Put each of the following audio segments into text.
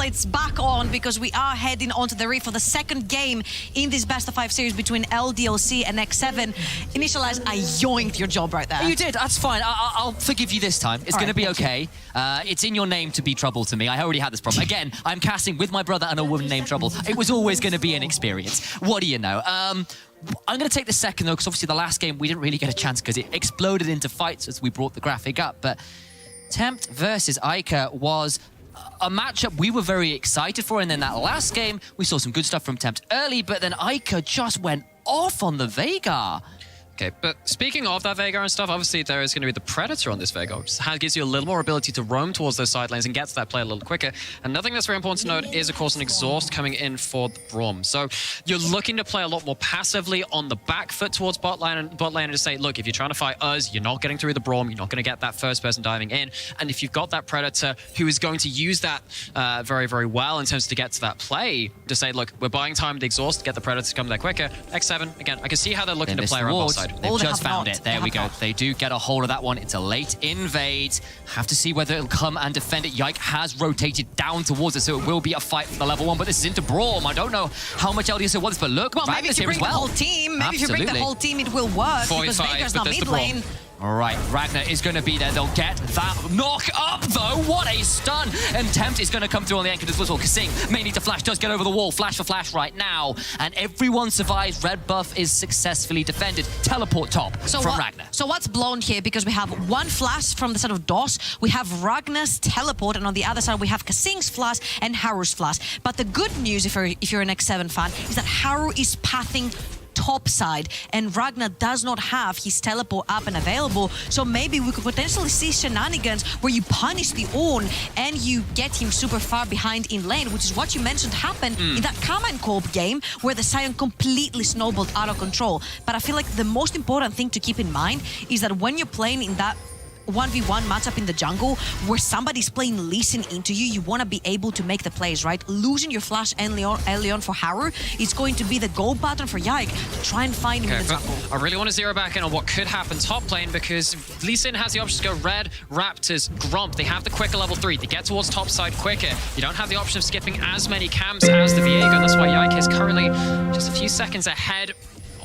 lights back on because we are heading onto the reef for the second game in this best-of-5 series between LDLC and X7. Initialize, I yoinked your job right there. You did, that's fine. I'll forgive you this time. It's going to be okay. It's in your name to be Trouble to me. I already had this problem. Again, I'm casting with my brother and a woman named Trouble. It was always going to be an experience. What do you know? I'm going to take the second, though, because obviously the last game we didn't really get a chance because it exploded into fights as we brought the graphic up. But Tempt versus Ica was a matchup we were very excited for, and then that last game, we saw some good stuff from Tempt early, but then Ica just went off on the Veigar. Okay, but speaking of that Veigar and stuff, obviously there is going to be the Predator on this Veigar, which gives you a little more ability to roam towards those side lanes and get to that play a little quicker. Another thing that's very important to note is, of course, an exhaust coming in for the Braum. So you're looking to play a lot more passively on the back foot towards bot lane and just say, look, if you're trying to fight us, you're not getting through the Braum, you're not going to get that first person diving in. And if you've got that Predator who is going to use that very, very well in terms to get to that play, to say, look, we're buying time with the exhaust to get the Predator to come there quicker. X7, again, I can see how they're looking to play around bot side. They've just found it. There we go. They do get a hold of that one. It's a late invade. Have to see whether it'll come and defend it. Yike has rotated down towards it, so it will be a fight for the level 1. But this is into Braum. I don't know how much LDLC wants, but look, well, maybe if you bring the whole team, maybe if you bring the whole team, it will work. Because Veigar's not mid lane. All right, Ragnar is going to be there. They'll get that knock up, though. What a stun. And Tempt is going to come through on the anchor as well. Kasing may need to flash, does get over the wall. Flash for flash right now. And everyone survives. Red buff is successfully defended. Teleport top from Ragnar. So what's blown here? Because we have one flash from the side of DOS. We have Ragnar's teleport. And on the other side, we have Kasing's flash and Haru's flash. But the good news, if you're an X7 fan, is that Haru is pathing top side, and Ragnar does not have his teleport up and available, so maybe we could potentially see shenanigans where you punish the Ornn and you get him super far behind in lane, which is what you mentioned happened in that Command Corp game where the Sion completely snowballed out of control. But I feel like the most important thing to keep in mind is that when you're playing in that 1v1 matchup in the jungle where somebody's playing Lee Sin into you, you want to be able to make the plays, right? Losing your flash early on for Haru is going to be the goal button for Yike to try and find him in the jungle. I really want to zero back in on what could happen top lane, because Lee Sin has the option to go red, Raptors, Grump. They have the quicker level 3. They get towards top side quicker. You don't have the option of skipping as many camps as the Viego, and that's why Yike is currently just a few seconds ahead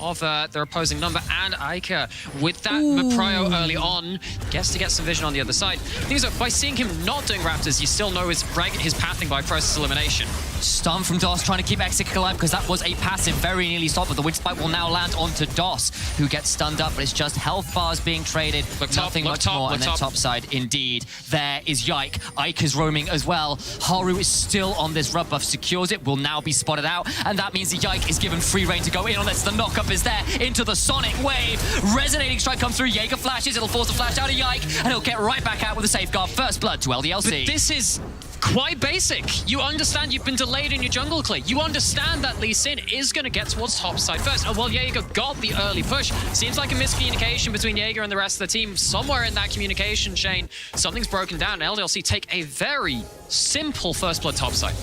of their opposing number, and Ica with that Prio early on gets to get some vision on the other side. Things are, by seeing him not doing Raptors, you still know his pathing by process elimination. Stun from DOS, trying to keep Exik alive because that was a passive, very nearly stopped, but the Wind Spike will now land onto DOS, who gets stunned up, but it's just health bars being traded, nothing much more, and then top side indeed. There is Yike. Ica's roaming as well. Haru is still on this rub buff, secures it, will now be spotted out, and that means the Yike is given free reign to go in on this. The knockup is there into the Sonic Wave. Resonating strike comes through. Jaeger flashes. It'll force a flash out of Yike, and he'll get right back out with a safeguard. First blood to LDLC. But this is quite basic. You understand you've been delayed in your jungle clear. You understand that Lee Sin is going to get towards top side first. And while Jaeger got the early push, seems like a miscommunication between Jaeger and the rest of the team. Somewhere in that communication chain, something's broken down. LDLC take a very simple first blood top side.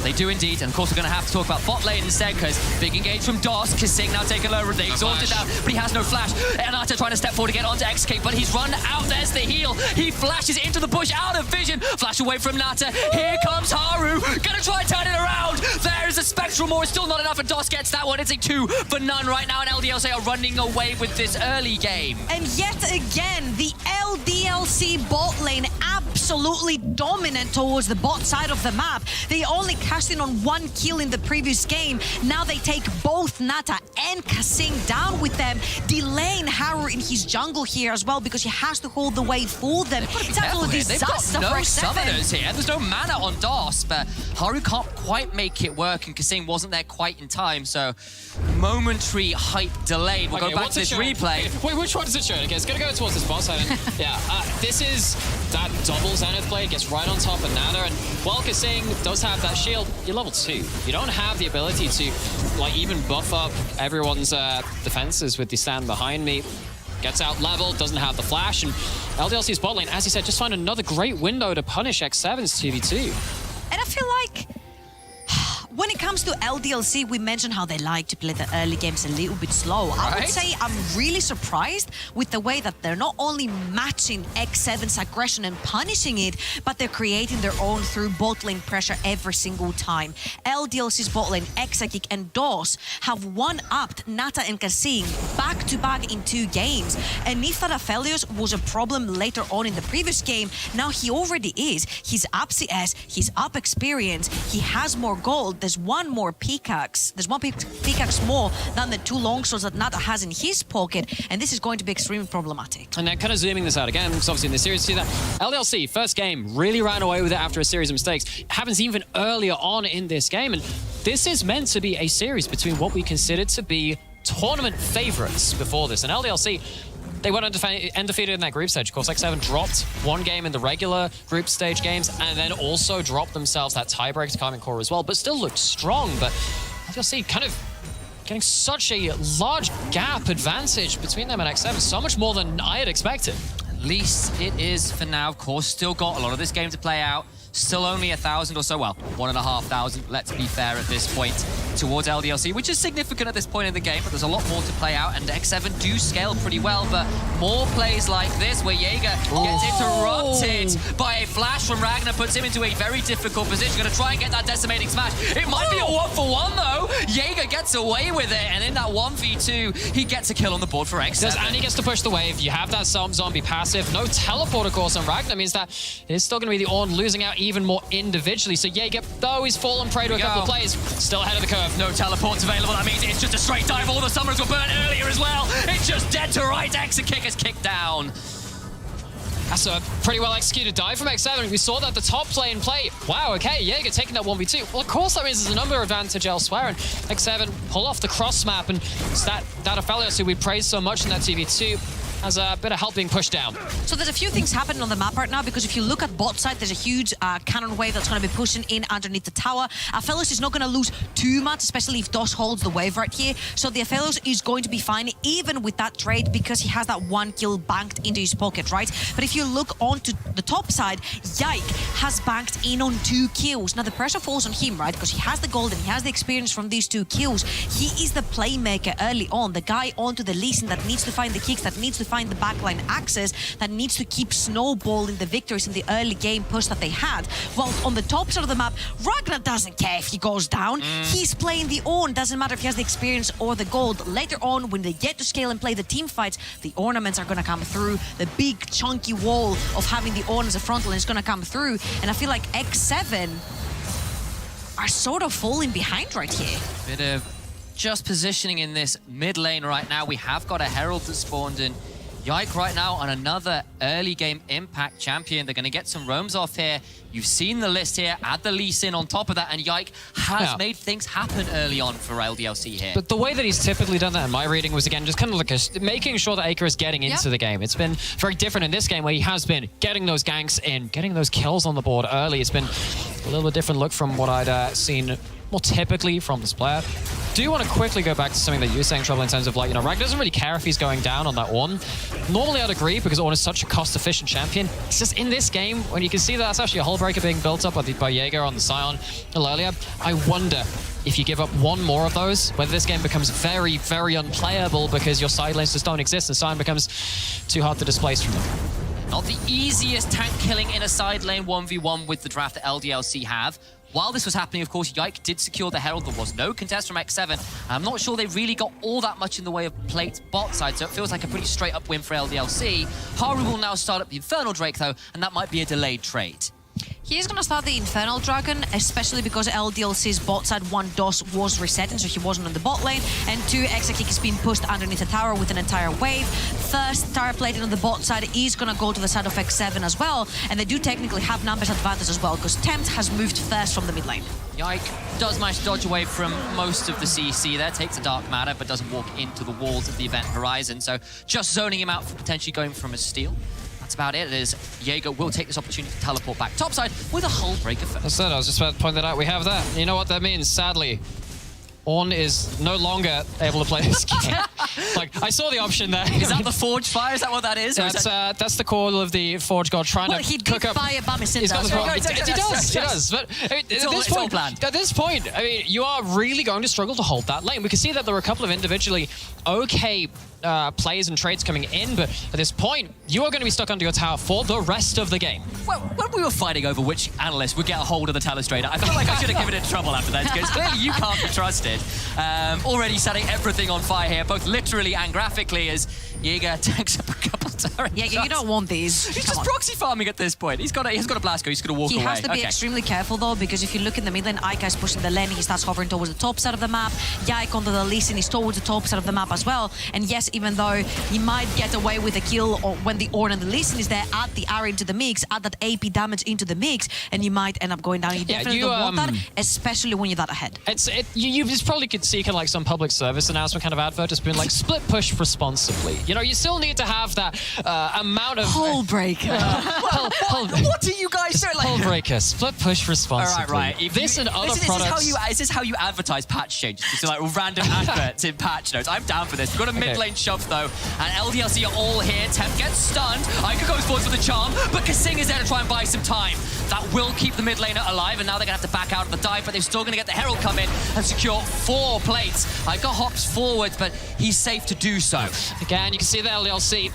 They do indeed, and of course we're going to have to talk about bot lane instead, because big engage from DOS. Kasing now taking over, they exhausted down, but he has no flash. Anata trying to step forward to get onto XK, but he's run out. There's the heal. He flashes into the bush, out of vision. Flash away from Nata. Here comes Haru. Gonna try and turn it around. There is a Spectral Maw. Still not enough, and DOS gets that one. It's a 2 for none right now, and LDLC are running away with this early game. And yet again, the LDLC bot lane absolutely dominant towards the bot side of the map. They only cashed in on 1 kill in the previous game. Now they take both Nata and Kasing down with them, delaying Haru in his jungle here as well, because he has to hold the wave for them. It's absolutely a disaster for X7. Summoners here. There's no mana on DOS, but Haru can't quite make it work, and Kasing wasn't there quite in time, so momentary hype delayed. We'll go back to this replay. Wait, which one does it show? Okay, it's going to go towards this boss side. Yeah, this is that double Zenith blade, gets right on top of Nana, and while Kasing does have that shield, you're level 2. You don't have the ability to like even buff up everyone's defenses with the stand behind me. Gets out level, doesn't have the flash, and LDLC's bot lane, as you said, just find another great window to punish X7's 2v2. And I feel like when it comes to LDLC, we mentioned how they like to play the early games a little bit slow. I would say I'm really surprised with the way that they're not only matching X7's aggression and punishing it, but they're creating their own through bot lane pressure every single time. LDLC's bot lane, Exakik and DOS have one-upped Nata and Kasing back-to-back in 2 games. And if that Aphelios was a problem later on in the previous game, now he already is. He's up CS, he's up experience, he has more gold, there's one more pickaxe. There's one pickaxe more than the 2 longswords that Nata has in his pocket, and this is going to be extremely problematic. And then kind of zooming this out again, because obviously in this series, see that LDLC, first game, really ran away with it after a series of mistakes. It happens even earlier on in this game, and this is meant to be a series between what we considered to be tournament favorites before this. And LDLC, they went undefeated in that group stage. Of course, X7 dropped 1 game in the regular group stage games and then also dropped themselves that tiebreak to Carmen Core as well, but still looked strong. But LDLC kind of getting such a large gap advantage between them and X7, so much more than I had expected. At least it is for now. Of course, still got a lot of this game to play out. Still only 1,000 or so, well, 1,500, let's be fair at this point, towards LDLC, which is significant at this point in the game, but there's a lot more to play out, and X7 do scale pretty well, but more plays like this, where Jaeger gets interrupted by a flash from Ragnar, puts him into a very difficult position, gonna try and get that decimating smash. It might be a 1-for-1 though. Jaeger gets away with it, and in that 1v2, he gets a kill on the board for X7. And he gets to push the wave. You have that zombie passive, no teleport, of course, on Ragnar means that it's still gonna be the Ornn losing out even more individually. So Jaeger, though he's fallen prey to a couple of players, still ahead of the curve. No teleports available. That means it's just a straight dive. All the summers were burnt earlier as well. It's just dead to right. Exakik is kicked down. That's a pretty well executed dive from X7. We saw that the top lane play. Wow, okay, Jaeger taking that 1v2. Well, of course that means there's a number advantage elsewhere, and X7 pull off the cross map, and it's that Aphelios who we praised so much in that TV2 has a bit of help being pushed down. So there's a few things happening on the map right now, because if you look at bot side, there's a huge cannon wave that's going to be pushing in underneath the tower. Aphelios is not going to lose too much, especially if DOS holds the wave right here. So the Aphelios is going to be fine, even with that trade, because he has that 1 kill banked into his pocket, right? But if you look onto the top side, Yike has banked in on 2 kills. Now the pressure falls on him, right? Because he has the gold and he has the experience from these 2 kills. He is the playmaker early on, the guy onto the Lee Sin that needs to find the kicks, that needs to find the backline access, that needs to keep snowballing the victories in the early game push that they had. While on the top side of the map, Ragnar doesn't care if he goes down. He's playing the Ornn. Doesn't matter if he has the experience or the gold. Later on, when they get to scale and play the team fights, the ornaments are going to come through. The big chunky wall of having the Ornn as a front line is going to come through. And I feel like X7 are sort of falling behind right here. Bit of just positioning in this mid lane right now. We have got a Herald that spawned in. Yike right now on another early game impact champion. They're going to get some roams off here. You've seen the list here. Add the Lee Sin on top of that, and Yike has made things happen early on for LDLC here. But the way that he's typically done that in my reading was, again, just kind of like making sure that Aker is getting into the game. It's been very different in this game, where he has been getting those ganks in, getting those kills on the board early. It's been a little bit different look from what I'd seen more typically from this player. Do you want to quickly go back to something that you were saying, Trouble, in terms of, like, you know, Ragnar doesn't really care if he's going down on that Ornn. Normally I'd agree, because Ornn is such a cost-efficient champion. It's just in this game, when you can see that that's actually a hull breaker being built up by Jaeger on the Scion a little earlier, I wonder if you give up 1 more of those, whether this game becomes very, very unplayable because your side lanes just don't exist and Scion becomes too hard to displace from them. Not the easiest tank killing in a side lane 1v1 with the draft that LDLC have. While this was happening, of course, Yike did secure the Herald. There was no contest from X7. I'm not sure they really got all that much in the way of plates bot side, so it feels like a pretty straight up win for LDLC. Haru will now start up the Infernal Drake, though, and that might be a delayed trade. He is going to start the Infernal Dragon, especially because LDLC's bot side 1 DOS was resetting, so he wasn't on the bot lane, and 2 Exakik is being pushed underneath the tower with an entire wave. First, tower plating on the bot side is going to go to the side of X7 as well, and they do technically have numbers advantage as well, because Tempt has moved first from the mid lane. Yike does manage to dodge away from most of the CC there, takes a Dark Matter, but doesn't walk into the walls of the event horizon, so just zoning him out for potentially going from a steal. That's about it. It is Jaeger will take this opportunity to teleport back topside with a hull breaker first. That's it. I was just about to point that out. We have that. You know what that means, sadly. Ornn is no longer able to play this game. Like, I saw the option there. Is that the Forge Fire? Is that what that is? That's the call of the Forge God trying to he cook did up. fire bomb his He's got the Syndra. He does. But I mean, at this point, I mean, you are really going to struggle to hold that lane. We can see that there were a couple of individually okay plays and trades coming in, but at this point, you are going to be stuck under your tower for the rest of the game. Well, when we were fighting over which analyst would get a hold of the Telestrator, I felt like I should have given it trouble after that, because clearly you can't be trusted. Already setting everything on fire here, both literally and graphically, as Jaeger takes up a couple turrets. Yeah, you don't want these. He's just proxy farming at this point. He's got a blast go. He's going to walk away. He has to be extremely careful though, because if you look in the mid lane, Aika is pushing the lane. He starts hovering towards the top side of the map. Yike onto the Lee Sin is towards the top side of the map as well. And yes, even though he might get away with a kill or when the Ornn and the Lee Sin is there, add the R into the mix, add that AP damage into the mix, and you might end up going down. You definitely don't want that, especially when you're that ahead. You just probably could see kind of like some public service announcement kind of advert just being like, split push responsibly. You know, you still need to have that amount of... Hull breaker. What are you guys doing? Like, hull breaker, split push responsibly. All right. This and other products... Is this how you advertise patch changes? Just like random adverts in patch notes. I'm down for this. We've got a mid lane shove though, and LDLC are all here. Temp gets stunned. Aika goes forward for the charm, but Kasing is there to try and buy some time. That will keep the mid laner alive, and now they're going to have to back out of the dive, but they're still going to get the Herald come in and secure 4 plates. Aika hops forwards, but he's safe to do so. Again, you can see the LDLC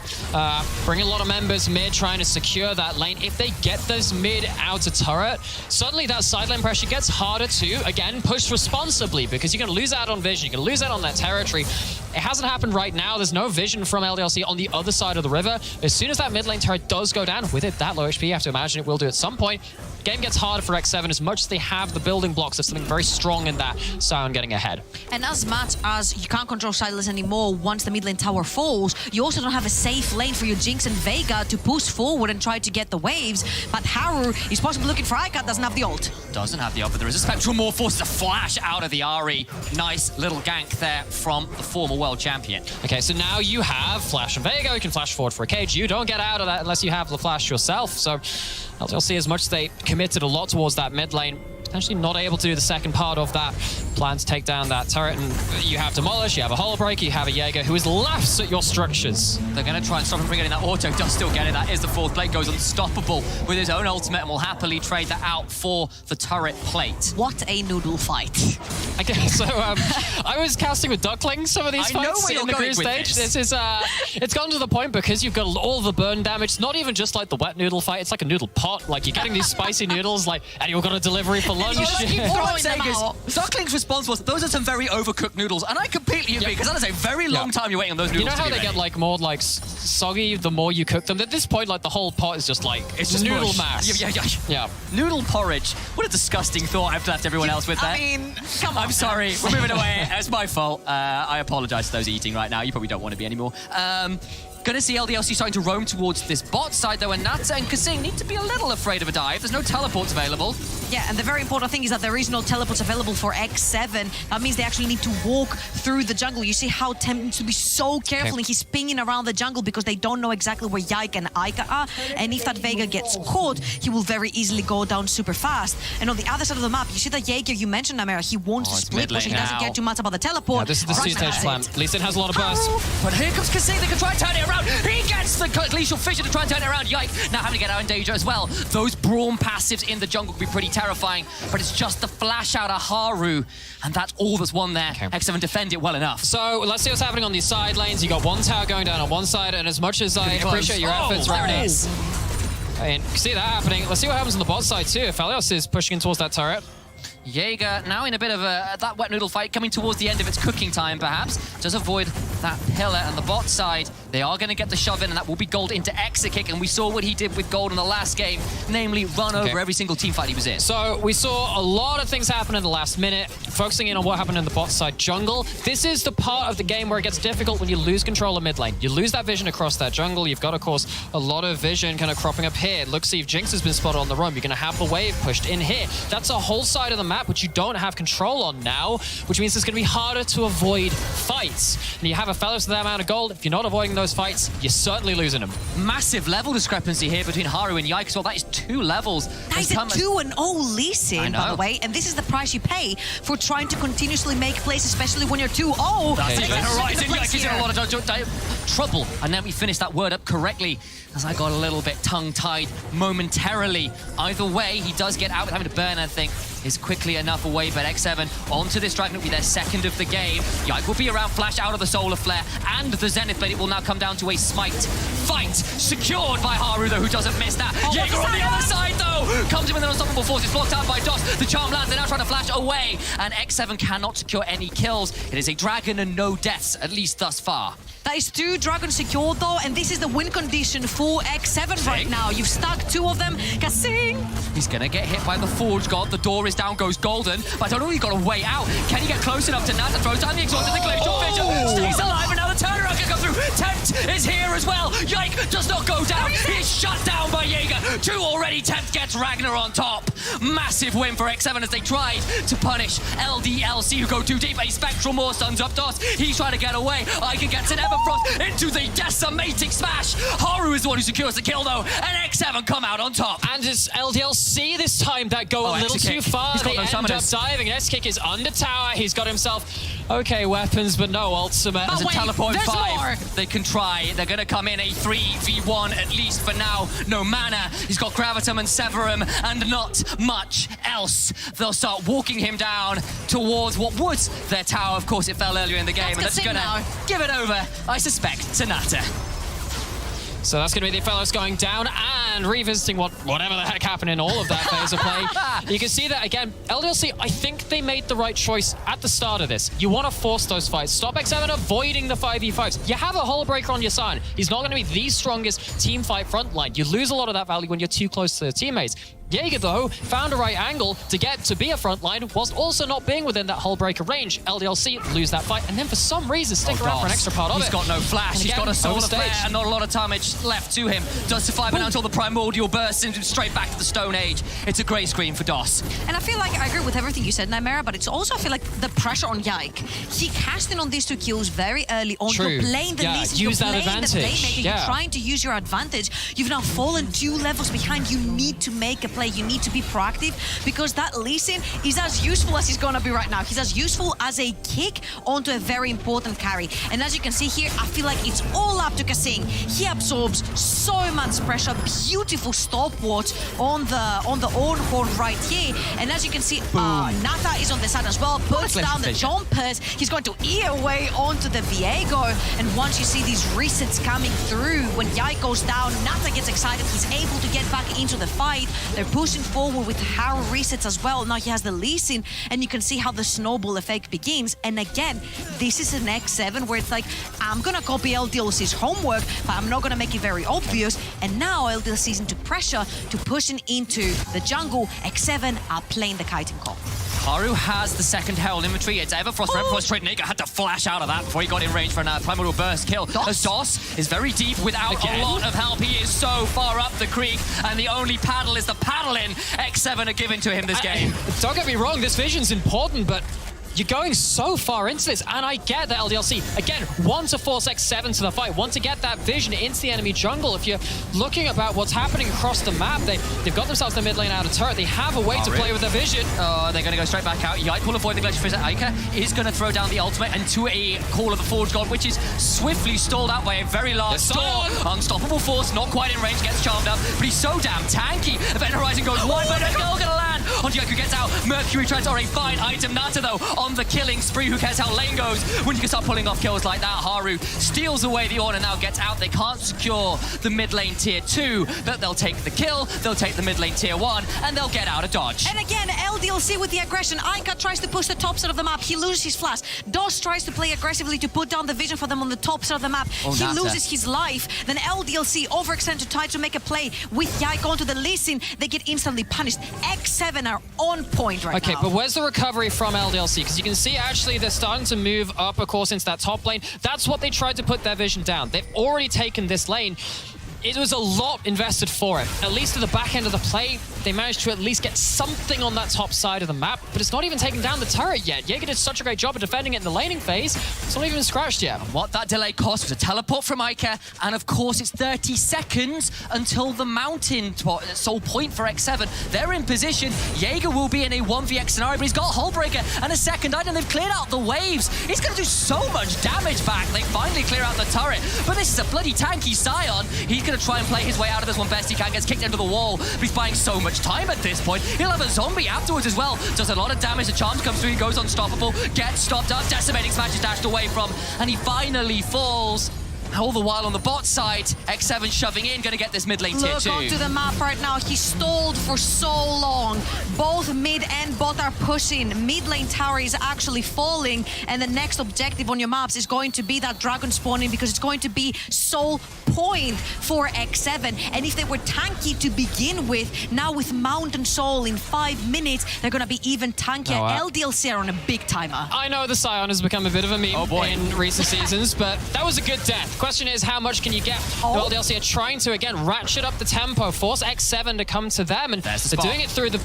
bringing a lot of members mid, trying to secure that lane. If they get those mid outer turret, suddenly that side lane pressure gets harder to, again, push responsibly, because you're going to lose out on vision, you're going to lose out on that territory. It hasn't happened right now. There's no vision from LDLC on the other side of the river. As soon as that mid lane turret does go down, with it that low HP, you have to imagine it will do at some point. Game gets harder for X7 as much as they have the building blocks. There's something very strong in that Sion getting ahead. And as much as you can't control sideless anymore once the mid lane tower falls, you also don't have a safe lane for your Jinx and Veigar to push forward and try to get the waves. But Haru is possibly looking for Aika, doesn't have the ult. Doesn't have the ult, but there is a Spectral Morph, forces a flash out of the Ahri. Nice little gank there from the former world champion. Okay, so now you have Flash and Veigar. You can flash forward for a cage. You don't get out of that unless you have the flash yourself. So LDLC, as much as they committed a lot towards that mid lane, potentially not able to do the second part of that plan to take down that turret. And you have Demolish, you have a Hull Breaker, you have a Jaeger who is laughs at your structures. They're going to try and stop him from getting that auto. Does still get it. That is the 4th plate. Goes unstoppable with his own ultimate and will happily trade that out for the turret plate. What a noodle fight. Okay, so I was casting with Ducklings some of these fights in the group stage. This is it's gotten to the point because you've got all the burn damage. It's not even just like the wet noodle fight. It's like a noodle pot. Like you're getting these spicy noodles, like, and you've got a delivery for lunch. All I'm saying is, Ducklings' response was, those are some very overcooked noodles, and I completely agree, because that is a very long time you're waiting on those noodles. You know how they get like more like soggy the more you cook them? At this point, like the whole pot is just like, it's just noodle mass. Yeah. Noodle porridge. What a disgusting thought I've left everyone else with there. I mean, come on. I'm sorry, we're moving away. It's my fault. I apologize to those eating right now. You probably don't want to be anymore. Gonna see LDLC starting to roam towards this bot side though, and Natsa and Kasing need to be a little afraid of a dive. There's no teleports available. Yeah, and the very important thing is that there is no teleports available for X7. That means they actually need to walk through the jungle. You see how Temp needs to be so careful, and he's pinging around the jungle because they don't know exactly where Yike and Aika are. And if that Veigar gets caught, he will very easily go down super fast. And on the other side of the map, you see that Jaeger, you mentioned Namera, he wants to split push. He doesn't care too much about the teleport. Yeah, this is the two-stage plan. Lee Sin has a lot of burst. But here comes Kasing, they can try and turn it around. He gets the glacial fissure to try and turn it around. Yike now having to get out in danger as well. Those Braum passives in the jungle could be pretty terrifying, but it's just the flash out of Haru, and that's all that's won there. Okay. X7 defend it well enough. So let's see what's happening on these side lanes. You got one tower going down on one side, and as much as I appreciate your efforts right now, I mean, you see that happening. Let's see what happens on the bot side too. If Elios is pushing in towards that turret. Jaeger now in a bit of that wet noodle fight, coming towards the end of its cooking time perhaps. Does avoid that pillar, and the bot side, they are going to get the shove in, and that will be Gold into exit kick, and we saw what he did with Gold in the last game, namely run over every single team fight he was in. So we saw a lot of things happen in the last minute, focusing in on what happened in the bot side jungle. This is the part of the game where it gets difficult when you lose control of mid lane. You lose that vision across that jungle. You've got, of course, a lot of vision kind of cropping up here. Look, see if Jinx has been spotted on the roam. You're going to have the wave pushed in here. That's a whole side of the map which you don't have control on now, which means it's going to be harder to avoid fights. And you have a Fellows with that amount of gold. If you're not avoiding those fights, you're certainly losing them. Massive level discrepancy here between Haru and Yike as well. That is 2 levels. That is a 2-0 Lee Sin, by the way, and this is the price you pay for trying to continuously make plays, especially when you're 2-0. That's even Horizon. Yike Yike is in a lot of trouble. And then we finished that word up correctly, as I got a little bit tongue-tied momentarily. Either way, he does get out with having to burn, I think, is quickly enough away, but X7 onto this Dragon will be their second of the game. Yike will be around, flash out of the Solar Flare and the Zenith Blade. It will now come down to a smite fight, secured by Haru, though, who doesn't miss that. Jaeger on the other side, though, comes in with an unstoppable force. It's blocked out by DOS. The charm lands, they're now trying to flash away, and X7 cannot secure any kills. It is a Dragon and no deaths, at least thus far. That is 2 Dragons secured, though, and this is the win condition for X7 right now. You've stuck 2 of them. Kasing! He's gonna get hit by the Forge God. The door is down, goes Golden, but I don't know if he's got a way out. Can he get close enough to Nata? Throws down the Exhausted, the Glacial Vision, stays alive, and now the turnaround can come through. Tempt is here as well. Yike does not go down. He's shut down by Jaeger. 2 already. Tempt gets Ragnar on top. Massive win for X7 as they tried to punish LDLC, who go too deep. A Spectral Maw stuns up DOS. He's trying to get away. Ika gets an Everfrost into the decimating smash. Haru is the one who secures the kill, though, and X7 come out on top. And it's LDLC this time that go a little too far. He's got they no end up summoners. diving. S-Kick is under tower. He's got himself okay weapons, but no ultimate. There's a teleport there's 5. more. They can try. They're going to come in a 3v1 at least for now. No mana. He's got Gravitum and Severum and not much else. They'll start walking him down towards what was their tower. Of course, it fell earlier in the game, and That's that's going now. to give it over, I suspect, to Nata. So that's going to be the fellows going down and revisiting whatever the heck happened in all of that phase of play. You can see that, again, LDLC, I think they made the right choice at the start of this. You want to force those fights. Stop X7 avoiding the 5v5s. You have a Hullbreaker on your side. He's not going to be the strongest team fight frontline. You lose a lot of that value when you're too close to the teammates. Jaeger, though, found a right angle to get to be a frontline, whilst also not being within that Hullbreaker range. LDLC lose that fight, and then for some reason stick around for an extra part of it. He's got no flash, he's got a Solar Flare, and not a lot of damage left to him. Does survive it until the Primordial bursts into straight back to the Stone Age. It's a grey screen for DOS. And I feel like I agree with everything you said, Nightmare, but it's also, I feel like, the pressure on Yike. He cashed in on these 2 kills very early on. True. You're playing the least, use you're that playing advantage. the playmaker, Yeah. you're trying to use your advantage. You've now fallen 2 levels behind. You need to make a play. You need to be proactive, because that Lee Sin is as useful as he's gonna be right now. He's as useful as a kick onto a very important carry. And as you can see here, I feel like it's all up to Kasing. He absorbs so much pressure. Beautiful stopwatch on the Ornhorn right here. And as you can see, Nata is on the side as well. Puts down the jumpers. He's going to eat away onto the Viego. And once you see these resets coming through, when Yike goes down, Nata gets excited. He's able to get back into the fight. They're pushing forward with Haru resets as well. Now he has the Lee Sin, and you can see how the snowball effect begins. And again, this is an X7 where it's like, I'm gonna copy LDLC's homework, but I'm not gonna make it very obvious. And now LDLC's into pressure to pushing into the jungle. X7 are playing the kiting call. Haru has the second Herald inventory. It's Everfrost. Everfrost straight. Naga had to flash out of that before he got in range for a Primordial Burst kill. As DOS is very deep without a lot of help. He is so far up the creek, and the only paddle is the paddle in. X7 are giving to him this game. Don't get me wrong, this vision's important, but you're going so far into this, and I get that LDLC, again, want to force X7 to the fight, want to get that vision into the enemy jungle. If you're looking about what's happening across the map, they've got themselves the mid lane out of turret. They have a way to play with their vision. Oh, they're going to go straight back out. Yike will avoid the Glacier Fizzer. Ika is going to throw down the ultimate into a Call of the Forge God, which is swiftly stalled out by a very large door. Unstoppable force, not quite in range, gets charmed up, but he's so damn tanky. Event Horizon goes wide, but it's all going to land. Onto Yike, who gets out. Mercury treads are a fine item. Nata, though, on the killing spree. Who cares how lane goes when you can start pulling off kills like that? Haru steals away the Ornn and now gets out. They can't secure the mid lane tier 2, but they'll take the kill, they'll take the mid lane tier 1, and they'll get out of dodge. And again, LDLC with the aggression. Ica tries to push the top side of the map. He loses his flash. DOS tries to play aggressively to put down the vision for them on the top side of the map. He Nata loses his life. Then LDLC overextend to try to make a play with Yike onto the Lee Sin. They get instantly punished. X7 are on point right now. Okay, but where's the recovery from LDLC? Because you can see actually they're starting to move up, of course, into that top lane. That's what they tried to put their vision down. They've already taken this lane. it was a lot invested for it. At least at the back end of the play, they managed to at least get something on that top side of the map, but it's not even taking down the turret yet. Jaeger did such a great job of defending it in the laning phase. It's not even scratched yet. And what that delay cost was a teleport from Ica, and of course it's 30 seconds until the mountain soul point for X7. They're in position. Jaeger will be in a 1vx scenario, but he's got Hullbreaker and a second item. They've cleared out the waves. He's going to do so much damage back. They finally clear out the turret, but this is a bloody tanky Sion. He's going to try and play his way out of this one best he can. Gets kicked into the wall, but he's buying so much time at this point. He'll have a zombie afterwards as well. Does a lot of damage. The charms comes through. He goes unstoppable. Gets stopped up. Decimating Smash is dashed away from, and he finally falls. All the while on the bot side, X7 shoving in, gonna get this mid lane tier 2. Look onto the map right now. He stalled for so long. Both mid and bot are pushing. Mid lane tower is actually falling, and the next objective on your maps is going to be that dragon spawning, because it's going to be soul point for X7. And if they were tanky to begin with, now with Mountain Soul in 5 minutes, they're gonna be even tankier. LDLC are on a big timer. I know the Sion has become a bit of a meme in recent seasons, but that was a good death. Question is, how much can you get? The LDLC are trying to, again, ratchet up the tempo, force X7 to come to them, and they're doing it through the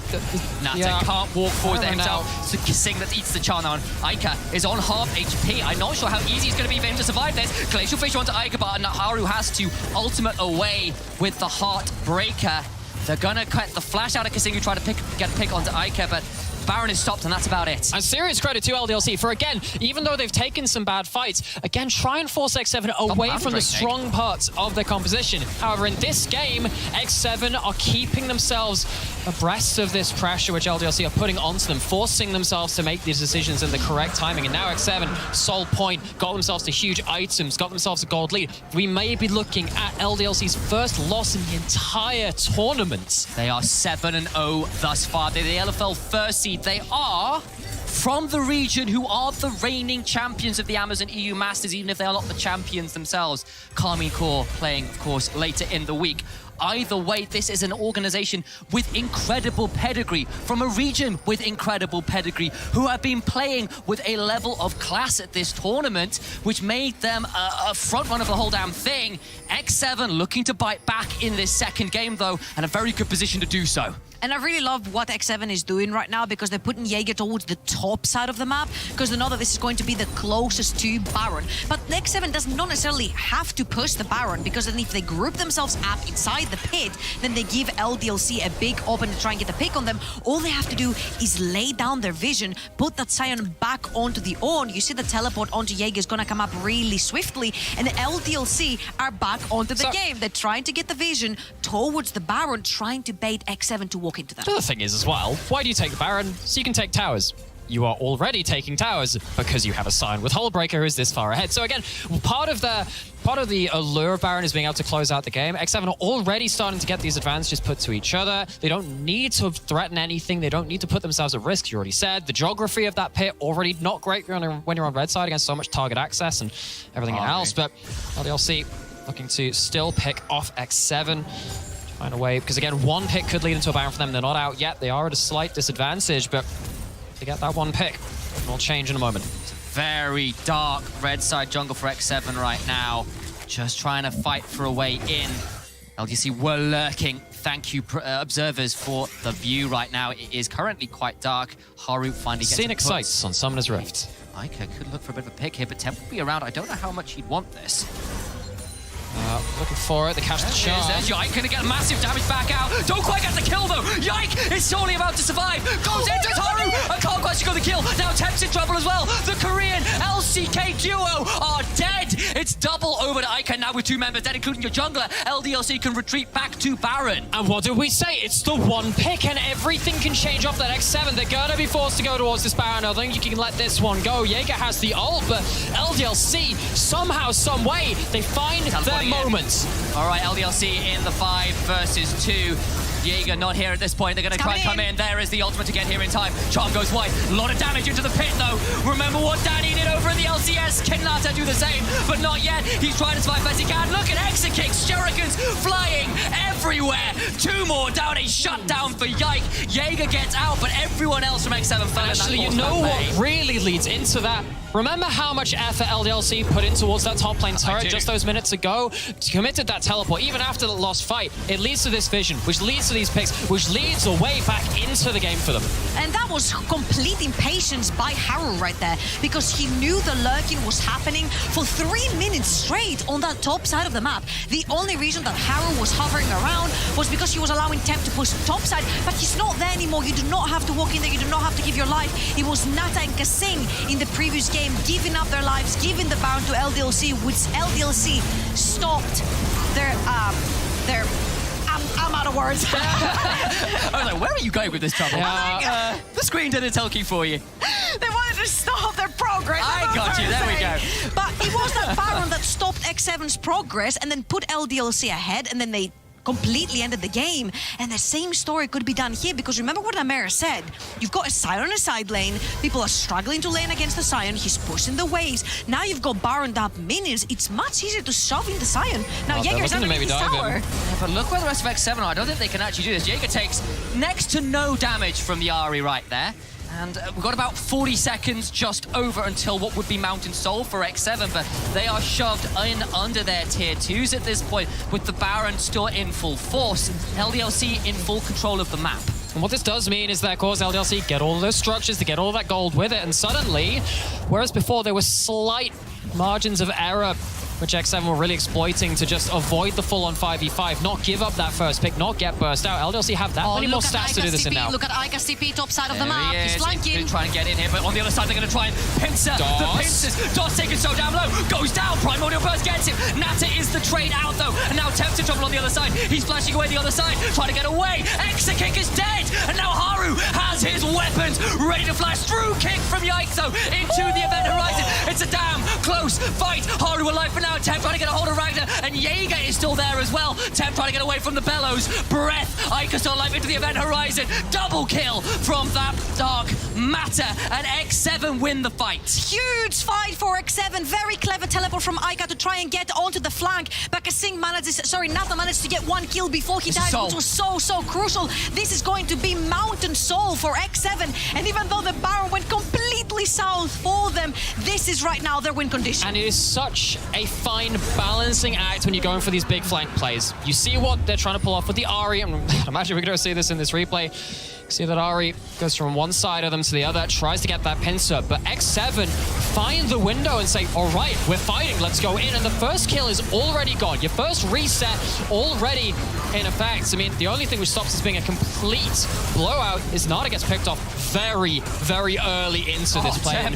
Nata can't walk forward there himself. So Sing that eats the charm now, and Ica is on half HP. I'm not sure how easy it's going to be for him to survive this. Glacial Fissure onto Ica, but Haru has to ultimate away with the Heartbreaker. They're going to cut the flash out of Kasing, who try to get a pick onto Ica, but Baron is stopped, and that's about it. And serious credit to LDLC for, again, even though they've taken some bad fights, again, try and force X7 away from the strong parts of their composition. However, in this game, X7 are keeping themselves abreast of this pressure which LDLC are putting onto them, forcing themselves to make these decisions in the correct timing. And now X7, soul point, got themselves to huge items, got themselves a gold lead. We may be looking at LDLC's first loss in the entire tournament. They are 7-0 thus far. They're the LFL first seed. They are from the region who are the reigning champions of the Amazon EU Masters, even if they are not the champions themselves. Karmine Corps playing, of course, later in the week. Either way, this is an organization with incredible pedigree, from a region with incredible pedigree, who have been playing with a level of class at this tournament, which made them a front runner of the whole damn thing. X7 looking to bite back in this second game, though, and a very good position to do so. And I really love what X7 is doing right now, because they're putting Jaeger towards the top side of the map, because they know that this is going to be the closest to Baron. But X7 does not necessarily have to push the Baron, because then if they group themselves up inside the pit, then they give LDLC a big open to try and get the pick on them. All they have to do is lay down their vision, put that Sion back onto the Ornn. You see the teleport onto Jaeger is going to come up really swiftly, and LDLC are back onto the game. They're trying to get the vision towards the Baron, trying to bait X7 to walk into them. The other thing is as well, why do you take the Baron? So you can take towers. You are already taking towers because you have a Sion with Hullbreaker who is this far ahead. So again, part of the allure of Baron is being able to close out the game. X7 are already starting to get these advantages put to each other. They don't need to threaten anything. They don't need to put themselves at risk. You already said the geography of that pit already not great when you're on red side against so much target access and everything else. But LDLC looking to still pick off X7. Find a way, because again, one pick could lead into a Baron for them. They're not out yet. They are at a slight disadvantage, but to get that one pick, it will change in a moment. It's a very dark red side jungle for X7 right now. Just trying to fight for a way in. LDC were lurking. Thank you, observers, for the view right now. It is currently quite dark. Haru finally gets Scenic sights on Summoner's Rift. Ica could look for a bit of a pick here, but Temp will be around. I don't know how much he'd want this. Looking for it, they catch the charm. There's Yike, gonna get massive damage back out. Don't quite get the kill though. Yike is surely about to survive. Goes into Haru. I can't quite got the kill. Now Temp's in trouble as well. The Korean LCK duo are dead. It's double over to Ica now with 2 members dead, including your jungler. LDLC can retreat back to Baron. And what did we say? It's the one pick and everything can change off that X7. They're gonna be forced to go towards this Baron. I think you can let this one go. Jaeger has the ult, but LDLC, somehow, some way, they find their moment. All right, LDLC in the 5 versus 2. Jaeger not here at this point. They're going to try and come in. There is the ultimate to get here in time. Charm goes wide. A lot of damage into the pit, though. Remember what Danny did over in the LCS. Can Nata do the same? But not yet. He's trying to survive best he can. Look at Exit kicks. Shurikens flying everywhere. 2 more down. A shutdown for Yike. Jaeger gets out, but everyone else from X7 fell in that. Actually, you know what really leads into that? Remember how much effort LDLC put in towards that top lane turret just those minutes ago? Committed that teleport, even after the lost fight. It leads to this vision, which leads to these picks, which leads a way back into the game for them. And that was complete impatience by Haru right there, because he knew the lurking was happening for 3 minutes straight on that top side of the map. The only reason that Haru was hovering around was because he was allowing Temp to push top side, but he's not there anymore. You do not have to walk in there, you do not have to give your life. It was Nata and Kasing in the previous game giving up their lives, giving the Baron to LDLC, which LDLC stopped their I'm out of words. I was like, where are you going with this trouble? The screen did its talking for you. They wanted to stop their progress. I got you, there we go. But it was that Baron that stopped X7's progress and then put LDLC ahead, and then they completely ended the game. And the same story could be done here, because remember what Amara said. You've got a Sion on a side lane. People are struggling to lane against the Sion. He's pushing the waves. Now you've got Baron up minions. It's much easier to shove in the Sion. Now Jaeger's underneath his tower. Yeah, but look where the rest of X7 are. I don't think they can actually do this. Jaeger takes next to no damage from the Ahri right there. And we've got about 40 seconds just over until what would be Mountain Soul for X7, but they are shoved in under their tier 2s at this point, with the Baron still in full force, LDLC in full control of the map. And what this does mean is that, of course, LDLC get all of those structures, to get all that gold with it, and suddenly, whereas before there were slight margins of error, which X7 were really exploiting to just avoid the full-on 5v5, not give up that first pick, not get burst out. LDLC have that many more stats to do this in now. Look at Ika's CP top side of the map. He's flanking. He's trying to get in here, but on the other side they're going to try and pincer the pincers. DOS taken so down low, goes down. Primordial Burst gets him. Nata is the trade out though, and now Temp's in trouble on the other side. He's flashing away the other side, trying to get away. Exit kick is dead, and now Haru has his weapons ready to flash through. Kick from Yike though into the event horizon. It's a damn close fight. Haru alive for now. Temp trying to get a hold of Ragnar, and Jaeger is still there as well. Temp trying to get away from the bellows. Breath, Ika still alive into the event horizon. Double kill from that Dark Matter, and X7 win the fight. Huge fight for X7. Very clever teleport from Ika to try and get onto the flank. But Nata managed to get 1 kill before he died, which was so crucial. This is going to be Mountain Soul for X7, and even though the Baron went completely south for them, this is right now their win condition. And it is such a fine balancing act when you're going for these big flank plays. You see what they're trying to pull off with the Ahri, and imagine we're going to see this in this replay. See that Ahri goes from one side of them to the other, tries to get that pincer, but X7 find the window and say, all right, we're fighting, let's go in. And the first kill is already gone. Your first reset already in effect. I mean, the only thing which stops this being a complete blowout is Nata gets picked off very early into this play.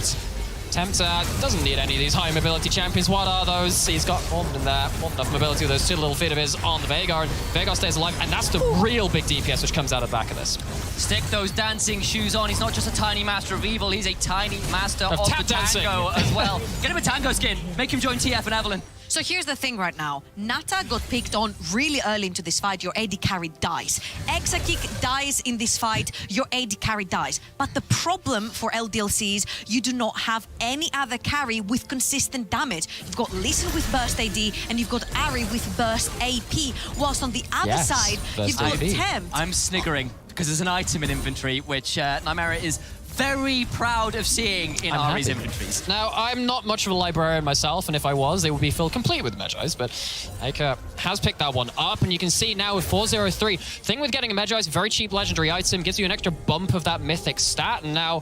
Temp doesn't need any of these high mobility champions. What are those? He's got more than enough mobility with those 2 little feet of his on the Veigar, and Veigar stays alive, and that's the real big DPS which comes out of the back of this. Stick those dancing shoes on. He's not just a tiny master of evil, he's a tiny master of the tango as well. Get him a tango skin. Make him join TF and Evelyn. So here's the thing right now. Nata got picked on really early into this fight. Your AD carry dies. Exakick dies in this fight. Your AD carry dies. But the problem for LDLC is you do not have any other carry with consistent damage. You've got Lee Sin with burst AD, and you've got Ahri with burst AP. Whilst on the other side, you've got Temp. I'm sniggering because there's an item in inventory which Nymera is very proud of seeing in Ahri's inventories. Now, I'm not much of a librarian myself, and if I was, they would be filled complete with Magi's, but Ika has picked that one up, and you can see now with 403, thing with getting a Magi's, very cheap legendary item, gives you an extra bump of that mythic stat, and now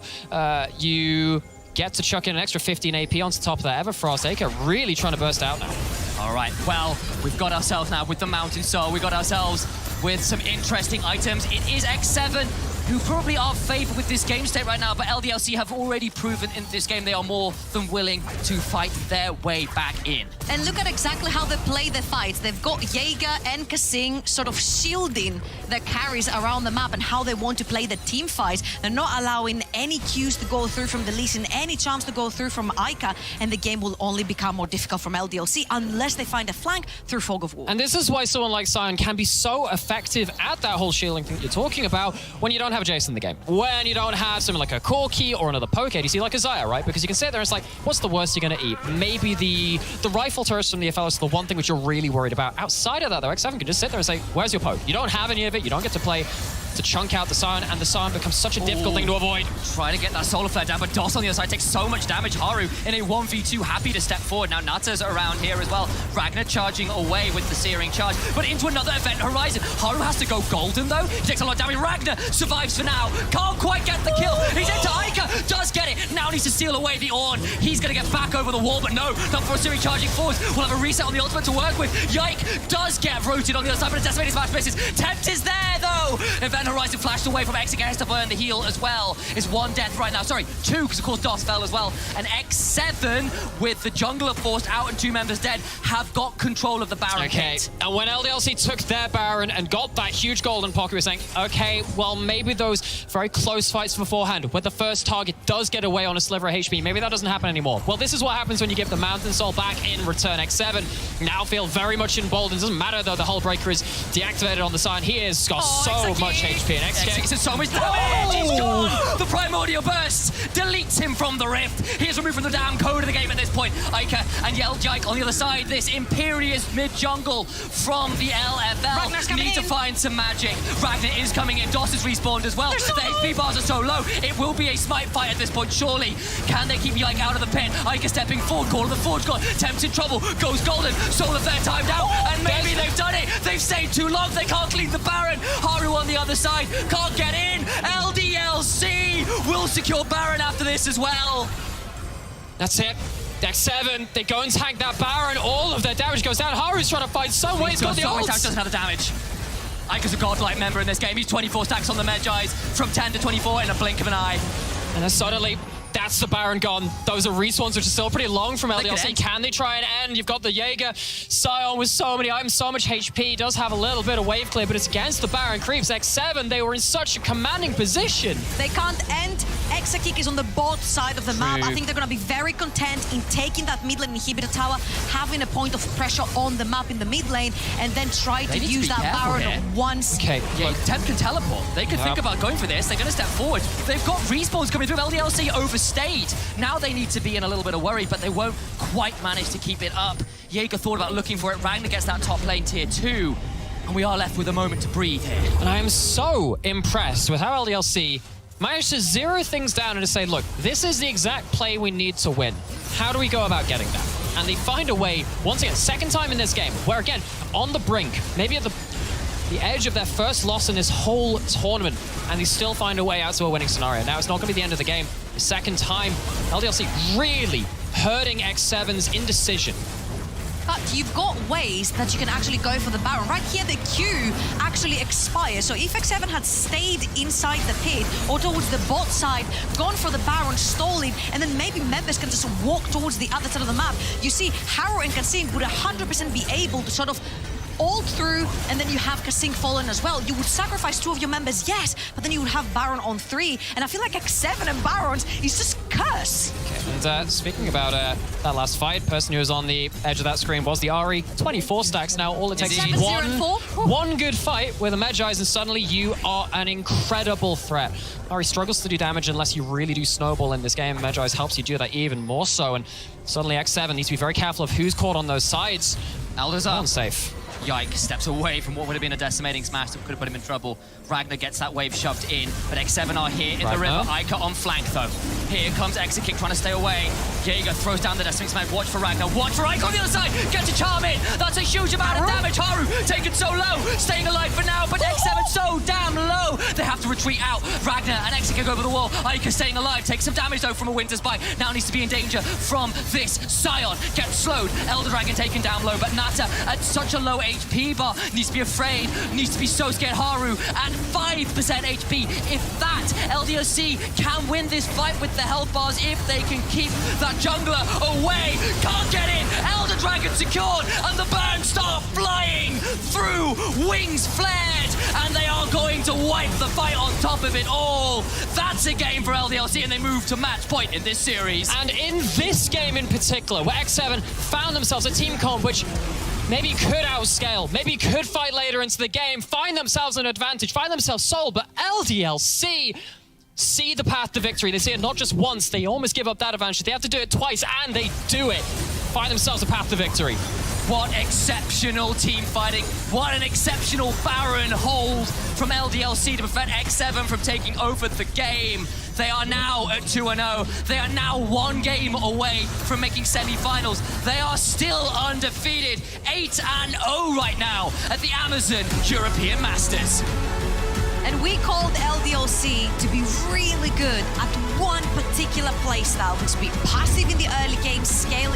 you get to chuck in an extra 15 AP onto top of that Everfrost. Ika really trying to burst out now. All right, well, we've got ourselves now with the Mountain Soul. We got ourselves with some interesting items. It is X7 who probably are favored with this game state right now, but LDLC have already proven in this game they are more than willing to fight their way back in. And look at exactly how they play the fights. They've got Jaeger and Kasing sort of shielding the carries around the map and how they want to play the team fights. They're not allowing any cues to go through from the Lee Sin, any chance to go through from Ica, and the game will only become more difficult from LDLC unless they find a flank through Fog of War. And this is why someone like Sion can be so effective at that whole shielding thing you're talking about when you don't have a Jason in the game. When you don't have something like a Corki or another poke ADC like a Xayah, right? Because you can sit there and it's like, what's the worst you're going to eat? Maybe the rifle turrets from the FL is the one thing which you're really worried about. Outside of that, though, X7 can just sit there and say, where's your poke? You don't have any of it. You don't get to play to chunk out the Sion, and the Sion becomes such a difficult thing to avoid. Trying to get that solar flare down, but DOS on the other side takes so much damage. Haru in a 1v2, happy to step forward. Now Nata's around here as well. Ragnar charging away with the searing charge, but into another Event Horizon. Haru has to go golden though. He takes a lot of damage. Ragnar survives for now. Can't quite get the kill. He's into Ica, does get it. Now needs to steal away the Ornn. He's gonna get back over the wall, but no, not for a searing charging forwards. We'll have a reset on the ultimate to work with. Yike does get rotated on the other side, but a decimated smash misses. Tempt is there though. Event Horizon flashed away from X against to burn the heal as well. Is one death right now. Sorry, two, because of course DOS fell as well. And X7, with the jungler forced out and 2 members dead, have got control of the Baron pit. And when LDLC took their Baron and got that huge golden pocket, we're saying, okay, well, maybe those very close fights beforehand, where the first target does get away on a sliver of HP, maybe that doesn't happen anymore. Well, this is what happens when you give the Mountain Soul back in return. X7 now feel very much emboldened. Doesn't matter, though, the hull breaker is deactivated on the side. He has got so much HP. And X takes so much damage. He's gone. The primordial burst deletes him from the rift. He is removed from the damn code of the game at this point. Ica and Yeljike on the other side. This Imperious mid-jungle from the LFL need to find some magic. Ragnar is coming in. DOS is respawned as well. The HP bars are so low. It will be a smite fight at this point, surely. Can they keep Yike out of the pit? Ica stepping forward. Call of the Forge God. Tempts in trouble. Goes golden. Solar Flare timed out. And maybe they've done it. They've stayed too long. They can't clean the Baron. Haru on the other side. Can't get in. LDLC will secure Baron after this as well. That's it. X7, they go and tank that Baron. All of their damage goes down. Haru's trying to find some way. He's got the ult. Doesn't have the damage. Ica's a godlike member in this game. He's 24 stacks on the Medjais from 10 to 24 in a blink of an eye. And then suddenly, that's the Baron gone. Those are respawns, which are still pretty long from LDLC. Can they try and end? You've got the Jaeger. Sion with so many items, so much HP. Does have a little bit of wave clear, but it's against the Baron creeps. X7, they were in such a commanding position. They can't end. Exakik is on the bot side of the map. I think they're going to be very content in taking that mid lane inhibitor tower, having a point of pressure on the map in the mid lane, and then try to use that Baron once. Okay. Yeah, Temp can teleport. They can think about going for this. They're going to step forward. They've got respawns coming through. LDLC overstayed. Now they need to be in a little bit of worry, but they won't quite manage to keep it up. Jaeger thought about looking for it. Ragnar gets that top lane tier 2. And we are left with a moment to breathe here. And I am so impressed with how LDLC managed to zero things down and to say, look, this is the exact play we need to win. How do we go about getting that? And they find a way, once again, second time in this game, where again, on the brink, maybe at the edge of their first loss in this whole tournament, and they still find a way out to a winning scenario. Now, it's not going to be the end of the game. The second time, LDLC really hurting X7's indecision. But you've got ways that you can actually go for the Baron. Right here, the Q actually expires. So if X7 had stayed inside the pit or towards the bot side, gone for the Baron, stole it, and then maybe members can just walk towards the other side of the map, you see Haru and Kasing would 100% be able to sort of ult through, and then you have Kasing fallen as well. You would sacrifice 2 of your members, yes, but then you would have Baron on 3. And I feel like X7 and Barons is just curse. Okay, and speaking about that last fight, person who was on the edge of that screen was the Ahri. 24 stacks now. All it takes is one good fight with a Medjais, and suddenly you are an incredible threat. Ahri struggles to do damage unless you really do snowball in this game. Medjais helps you do that even more so, and suddenly X7 needs to be very careful of who's caught on those sides. Elders up. Unsafe. Yike steps away from what would have been a decimating smash that could have put him in trouble. Ragnar gets that wave shoved in, but X7 are here in the river. Ica on flank though. Here comes Exakik trying to stay away. Jaeger throws down the decimating smash. Watch for Ragnar. Watch for Ica on the other side. Gets a charm in. That's a huge amount of damage. Haru taken so low. Staying alive for now, but X7 so damn low. They have to retreat out. Ragnar and Exakik over the wall. Ica staying alive. Takes some damage though from a Winter's Bite. Now needs to be in danger from this. Sion gets slowed. Elder Dragon taken down low, but Nata at such a low HP bar, needs to be afraid, needs to be so scared. Haru at 5% HP. If that, LDLC can win this fight with the health bars, if they can keep that jungler away. Can't get in, Elder Dragon secured, and the burns start flying through, wings flared, and they are going to wipe the fight on top of it all. That's a game for LDLC, and they move to match point in this series. And in this game in particular, where X7 found themselves a team comp which maybe could outscale, maybe could fight later into the game, find themselves an advantage, find themselves sold, but LDLC see the path to victory. They see it not just once, they almost give up that advantage. They have to do it twice, and they do it. Find themselves a path to victory. What exceptional team fighting. What an exceptional Baron hold from LDLC to prevent X7 from taking over the game. They are now at 2-0. They are now 1 game away from making semi-finals. They are still undefeated. 8-0 right now at the Amazon European Masters. And we called LDLC to be really good at one particular playstyle, which is be passive in the early game, scale